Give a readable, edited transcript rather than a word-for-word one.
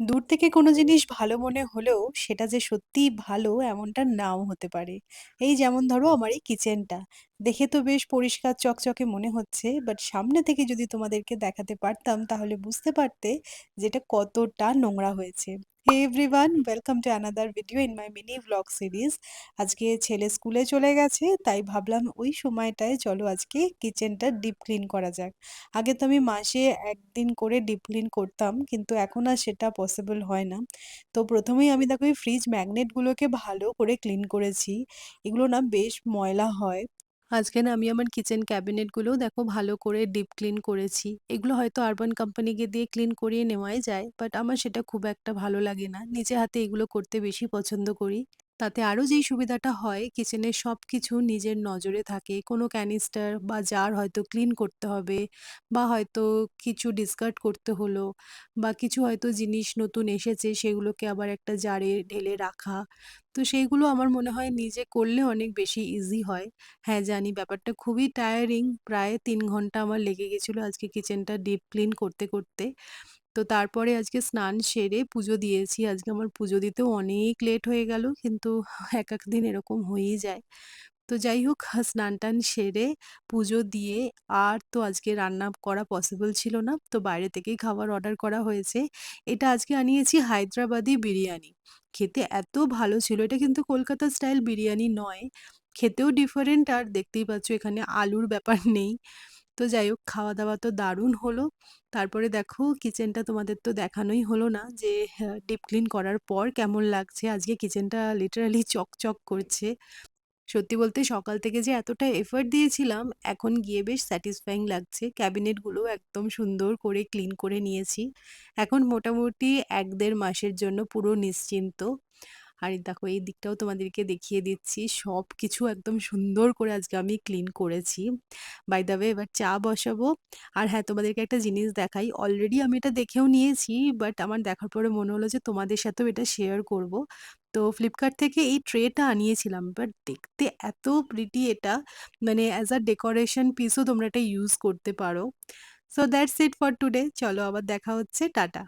দূর থেকে কোনো জিনিস ভালো মনে হলেও সেটা যে সত্যিই ভালো এমনটা নাও হতে পারে। এই যেমন ধরো আমার এই কিচেনটা। দেখে তো বেশ পরিষ্কার চকচকে মনে হচ্ছে, বাট সামনে থেকে যদি তোমাদেরকে দেখাতে পারতাম তাহলে বুঝতে পারতে যে এটা কতটা নোংরা হয়েছে। Hey everyone, welcome to another video in my mini vlog series. আজকে ছেলে স্কুলে চলে গেছে, তাই ভাবলাম ওই সময়টায় চলো আজকে কিচেনটা ডিপ ক্লিন করা যাক। আগে তো আমি মাসে ১ দিন করে ডিপ ক্লিন করতাম, কিন্তু এখন আর সেটা পসিবল হয় না। তো ১ম এই আমি দেখো এই ফ্রিজ ম্যাগনেটগুলোকে ভালো করে ক্লিন করেছি। এগুলো না বেশ ময়লা হয়। আজকে না আমি আমার কিচেন ক্যাবিনেটগুলোও দেখো ভালো করে ডিপ ক্লিন করেছি। এগুলো হয়তো আরবান কোম্পানিকে দিয়ে ক্লিন করিয়ে নেওয়াই যায়, বাট আমার সেটা খুব একটা ভালো লাগে না। নিজে হাতে এগুলো করতে বেশি পছন্দ করি। তাতে আরো যেই সুবিধাটা হয় কিচেনের সবকিছু নিজের নজরে থাকে। কোনো ক্যানিস্টার বা জার হয়তো ক্লিন করতে হবে, বা হয়তো কিছু ডিসকার্ড করতে হলো, বা কিছু হয়তো জিনিস নতুন এসেছে সেগুলোকে আবার একটা জারে ঢেলে রাখা। তো সেইগুলো আমার মনে হয় নিজে করলে অনেক বেশি ইজি হয়। হ্যাঁ, জানি ব্যাপারটা খুবই টায়ারিং। প্রায় ৩ ঘন্টা আমার লেগে গেছিল আজকে কিচেনটা ডিপ ক্লিন করতে, করতে। তো তারপরে আজকে স্নান সেরে পুজো দিয়েছি। আজকে আমার পুজো দিতেও অনেক লেট হয়ে গেল। কিন্তু এক দিন এরকম হয়েই যায়। তো যাই হোক, স্নান-টান সেরে পুজো দিয়ে আর তো আজকে রান্না করা পসিবল ছিল না। তো বাইরে থেকেই খাবার অর্ডার করা হয়েছে। এটা আজকে আনিয়েছি হায়দ্রাবাদি বিরিয়ানি। খেতে এত ভালো ছিল। এটা কিন্তু কলকাতা স্টাইল বিরিয়ানি নয়। খেতেও ডিফারেন্ট, আর দেখতেই পাচ্ছ এখানে আলুর ব্যাপার নেই। তো যাই হোক, খাওয়া-দাওয়া তো দারুণ হলো। তারপরে দেখো কিচেনটা তোমাদের তো দেখানোই হলো না যে ডিপ ক্লিন করার পর কেমন লাগছে। আজকে কিচেনটা লিটারালি চকচক করছে। সত্যি বলতে সকাল থেকে যে এতটা এফোর্ট দিয়েছিলাম, এখন গিয়ে বেশ স্যাটিসফাইং লাগছে। ক্যাবিনেটগুলোও একদম সুন্দর করে ক্লিন করে নিয়েছি। এখন মোটামুটি ১-১.৫ মাসের জন্য পুরো নিশ্চিন্ত। আর এই দেখো এই দিকটাও তোমাদেরকে দেখিয়ে দিচ্ছি। সবকিছু একদম সুন্দর করে আজকে আমি ক্লিন করেছি। বাই দ্য ওয়ে এবার চা বসাবো। আর হ্যাঁ, তোমাদেরকে একটা জিনিস দেখাই। অলরেডি আমি এটা দেখেও নিয়েছি, বাট আমার দেখার পরে মনে হলো যে তোমাদের সাথেও এটা শেয়ার করব। তো Flipkart থেকে এই ট্রেটা আনিয়েছিলাম। বাট দেখতে এত প্রিটি এটা, মানে অ্যাজ আ ডেকোরেশন পিসও তোমরা এটা ইউজ করতে পারো। So that's it for today. চলো আবার দেখা হচ্ছে। টাটা।